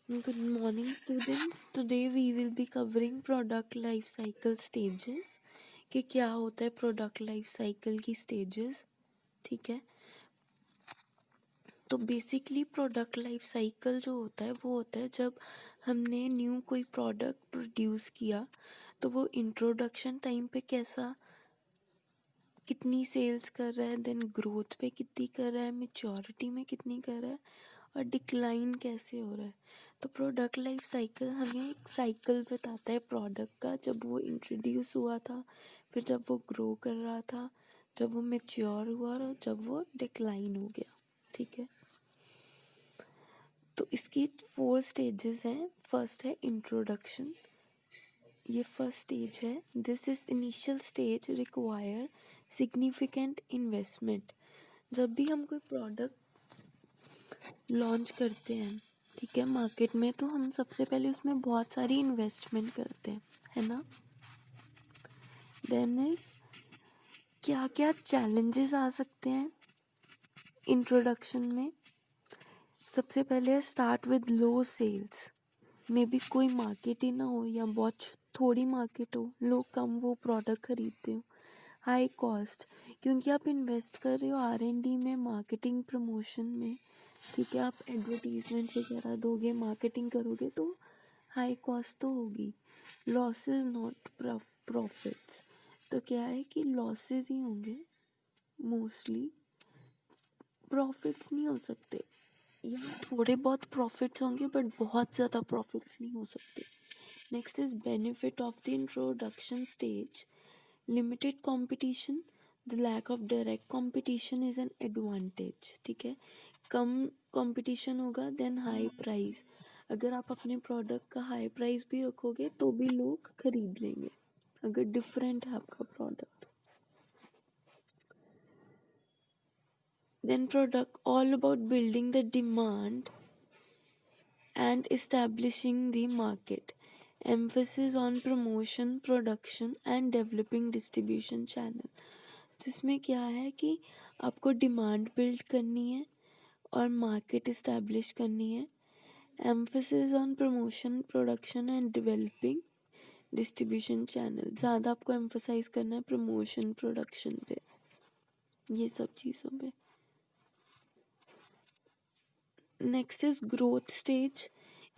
Good morning, students. Today we will be covering product life cycle stages कि क्या होता है प्रोडक्ट लाइफ साइकिल की स्टेजेस. ठीक है, तो बेसिकली प्रोडक्ट लाइफ साइकिल जो होता है वो होता है जब हमने न्यू कोई प्रोडक्ट प्रोड्यूस किया तो वो इंट्रोडक्शन टाइम पे कैसा कितनी सेल्स कर रहा है, देन ग्रोथ पे कितनी कर रहा है, मैच्योरिटी में कितनी कर रहा है और डिक्लाइन कैसे हो रहा है. तो प्रोडक्ट लाइफ साइकिल हमें एक साइकिल बताता है प्रोडक्ट का, जब वो इंट्रोड्यूस हुआ था, फिर जब वो ग्रो कर रहा था, जब वो मैच्योर हुआ और जब वो डिक्लाइन हो गया. ठीक है, तो इसकी 4 स्टेजेस हैं. फर्स्ट है इंट्रोडक्शन, ये फर्स्ट स्टेज है. This is initial stage require significant investment. जब भी हम कोई प्रोडक्ट लॉन्च करते हैं, ठीक है, मार्केट में, तो हम सबसे पहले उसमें बहुत सारी इन्वेस्टमेंट करते हैं, है ना. देन इज क्या क्या चैलेंजेस आ सकते हैं इंट्रोडक्शन में. सबसे पहले start with low sales. Maybe कोई मार्केट ही ना हो या बहुत थोड़ी मार्केट हो, लोग कम वो प्रोडक्ट खरीदते हो. हाई कॉस्ट, क्योंकि आप इन्वेस्ट कर रहे हो R&D में, मार्केटिंग प्रमोशन में. ठीक है, आप एडवर्टीजमेंट वगैरह दोगे, मार्केटिंग करोगे तो हाई कॉस्ट तो होगी. लॉसेस नॉट प्रॉफिट्स, तो क्या है कि लॉसेस ही होंगे मोस्टली, प्रॉफिट्स नहीं हो सकते, या थोड़े बहुत प्रॉफिट्स होंगे बट बहुत ज़्यादा प्रॉफिट्स नहीं हो सकते. Next is benefit of the introduction stage. Limited competition, the lack of direct competition is an advantage. ठीक है, कम कंपटीशन होगा, देन हाई प्राइस. अगर आप अपने प्रोडक्ट का हाई प्राइस भी रखोगे तो भी लोग खरीद लेंगे अगर डिफरेंट है आपका product. Then product all about building the demand and establishing the market. Emphasis on promotion, production and developing distribution channel. जिसमें क्या है कि आपको डिमांड बिल्ड करनी है और मार्केट इस्टेब्लिश करनी है. Emphasis on promotion, production and developing distribution channel. ज़्यादा आपको एम्फोसाइज करना है प्रमोशन, प्रोडक्शन पे, ये सब चीज़ों पे. Next is growth stage.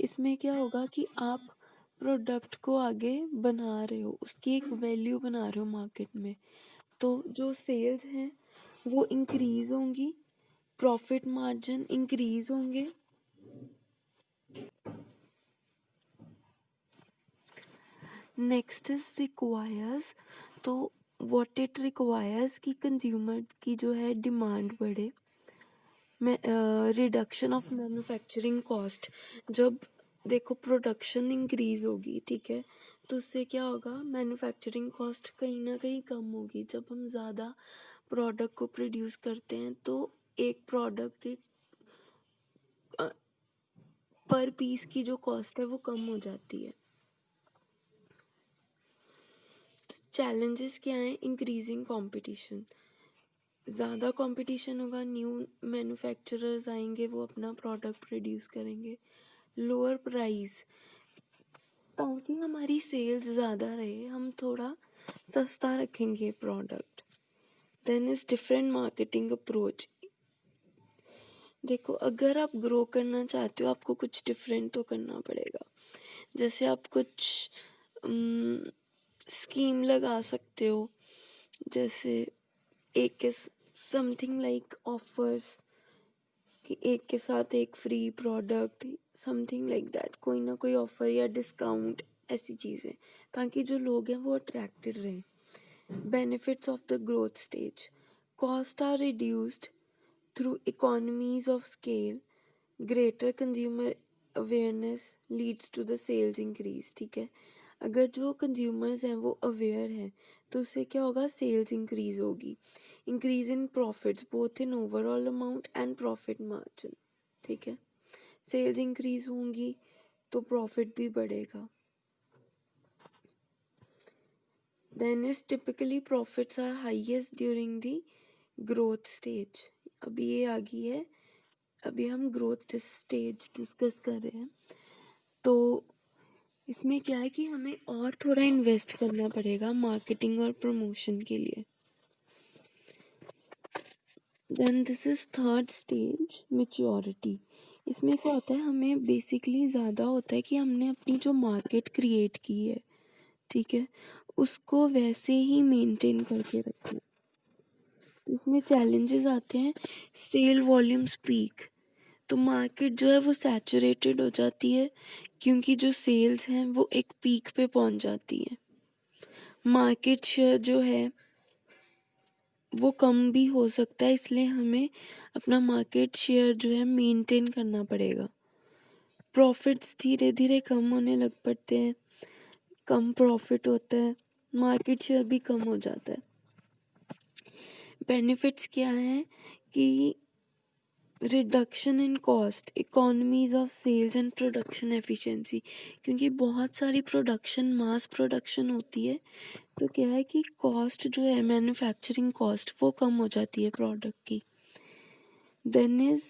इसमें क्या होगा कि आप प्रोडक्ट को आगे बना रहे हो, उसकी एक वैल्यू बना रहे हो मार्केट में, तो जो सेल्स हैं वो इंक्रीज होंगी, प्रॉफिट मार्जिन इंक्रीज होंगे. Next is requires. तो व्हाट इट रिक्वायर्स कि कंज्यूमर की जो है डिमांड बढ़े. Reduction of manufacturing cost. जब देखो प्रोडक्शन इंक्रीज होगी, ठीक है, तो उससे क्या होगा, मैन्युफैक्चरिंग कॉस्ट कहीं ना कहीं कम होगी. जब हम ज़्यादा प्रोडक्ट को प्रोड्यूस करते हैं तो एक प्रोडक्ट पर पीस की जो कॉस्ट है वो कम हो जाती है. चैलेंजेस क्या हैं, इंक्रीजिंग कंपटीशन. ज़्यादा कंपटीशन होगा, न्यू मैन्युफैक्चरर्स आएंगे, वो अपना प्रोडक्ट प्रोड्यूस करेंगे. लोअर प्राइस, ताकि हमारी सेल्स ज़्यादा रहे हम थोड़ा सस्ता रखेंगे product. Then is different marketing approach. देखो अगर आप ग्रो करना चाहते हो आपको कुछ डिफरेंट तो करना पड़ेगा. जैसे आप कुछ स्कीम लगा सकते हो, जैसे एक के समथिंग लाइक ऑफर्स कि एक के साथ एक free product, something like that, कोई ना कोई ऑफर या डिस्काउंट, ऐसी चीज़ें, ताकि जो लोग हैं वो अट्रैक्टेड रहें. Benefits of the growth stage. Cost are reduced through economies of scale. Greater consumer awareness leads to the sales increase. ठीक है, अगर जो कंज्यूमर्स हैं वो अवेयर हैं तो उससे क्या होगा, सेल्स इंक्रीज होगी. Increase in profits both in overall amount and profit margin. ठीक है, सेल्स इंक्रीज होंगी तो प्रॉफिट भी बढ़ेगा. Then is typically profits are highest during the growth stage. अभी ये आ गई है, अभी हम ग्रोथ स्टेज डिस्कस कर रहे हैं. तो इसमें क्या है कि हमें और थोड़ा इन्वेस्ट करना पड़ेगा मार्केटिंग और प्रमोशन के लिए। Then this is third stage, maturity. इसमें क्या होता है, हमें बेसिकली ज़्यादा होता है कि हमने अपनी जो मार्केट क्रिएट की है, ठीक है, उसको वैसे ही मेंटेन करके रखना। तो इसमें चैलेंजेस आते हैं, सेल वॉल्यूम्स पीक। तो मार्केट जो है वो सैचुरेटेड हो जाती है क्योंकि जो सेल्स हैं वो एक पीक पे पहुंच जाती है। मार्केट शेयर जो है वो कम भी हो सकता है, इसलिए हमें अपना मार्केट शेयर जो है मेंटेन करना पड़ेगा। प्रॉफिट्स धीरे धीरे कम होने लग पड़ते हैं, कम प्रॉफिट होता है, मार्केट शेयर भी कम हो जाता है। बेनिफिट्स क्या हैं कि reduction in cost, economies of sales and production efficiency. क्योंकि बहुत सारी प्रोडक्शन मास प्रोडक्शन होती है, तो क्या है कि कॉस्ट जो है मैन्युफैक्चरिंग कॉस्ट वो कम हो जाती है प्रोडक्ट की। Then is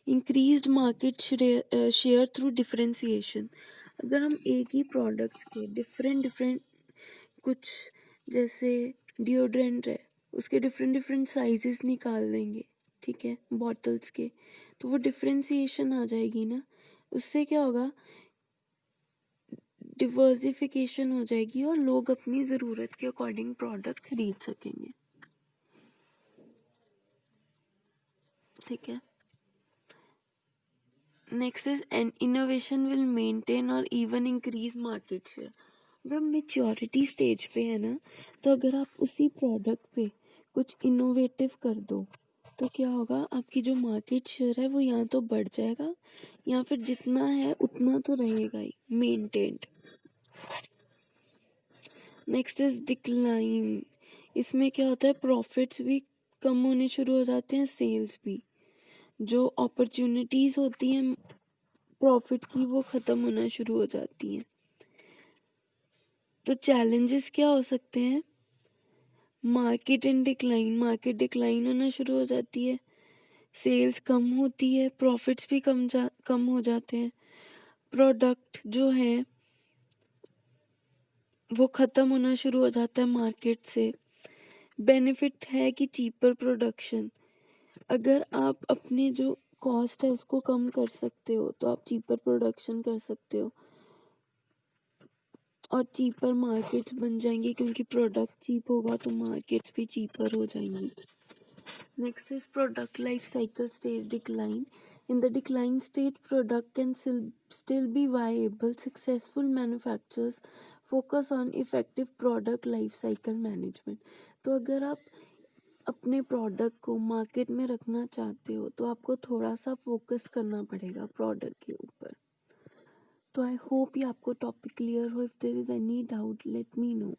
increased market share through differentiation. अगर हम एक ही प्रोडक्ट्स के डिफरेंट कुछ, जैसे डिओड्रेंट है, उसके डिफरेंट साइजेस निकाल देंगे, ठीक है, बॉटल्स के, तो वो डिफरेंशिएशन आ जाएगी ना। उससे क्या होगा, डिवर्सिफिकेशन हो जाएगी और लोग अपनी ज़रूरत के अकॉर्डिंग प्रोडक्ट खरीद सकेंगे, ठीक है। Next is an innovation will maintain और इवन इंक्रीज मार्केट शेयर। जब मेच्योरिटी स्टेज पे है ना, तो अगर आप उसी प्रोडक्ट पे कुछ इनोवेटिव कर दो तो क्या होगा, आपकी जो मार्केट शेयर है वो या तो बढ़ जाएगा या फिर जितना है उतना तो रहेगा ही मेंटेन्ड। Next is decline. इसमें क्या होता है, प्रॉफिट्स भी कम होने शुरू हो जाते हैं, सेल्स भी। जो अपॉर्चुनिटीज होती हैं प्रॉफिट की वो ख़त्म होना शुरू हो जाती हैं। तो चैलेंजेस क्या हो सकते हैं, मार्केट मार्केट डिक्लाइन होना शुरू हो जाती है, सेल्स कम होती है, प्रॉफिट्स भी कम हो जाते हैं, प्रोडक्ट जो है वो ख़त्म होना शुरू हो जाता है मार्केट से। बेनिफिट है कि चीपर प्रोडक्शन, अगर आप अपने जो कॉस्ट है उसको कम कर सकते हो तो आप चीपर प्रोडक्शन कर सकते हो और चीपर मार्केट्स बन जाएंगी, क्योंकि प्रोडक्ट चीप होगा तो मार्केट्स भी चीपर हो जाएंगी। Next is product life cycle stage decline. In the decline stage, product can still be viable. Successful manufacturers focus on effective product life cycle management. तो अगर आप अपने प्रोडक्ट को मार्केट में रखना चाहते हो तो आपको थोड़ा सा फोकस करना पड़ेगा प्रोडक्ट के ऊपर। तो आई होप ये आपको टॉपिक क्लियर हो। If there is any doubt let me no.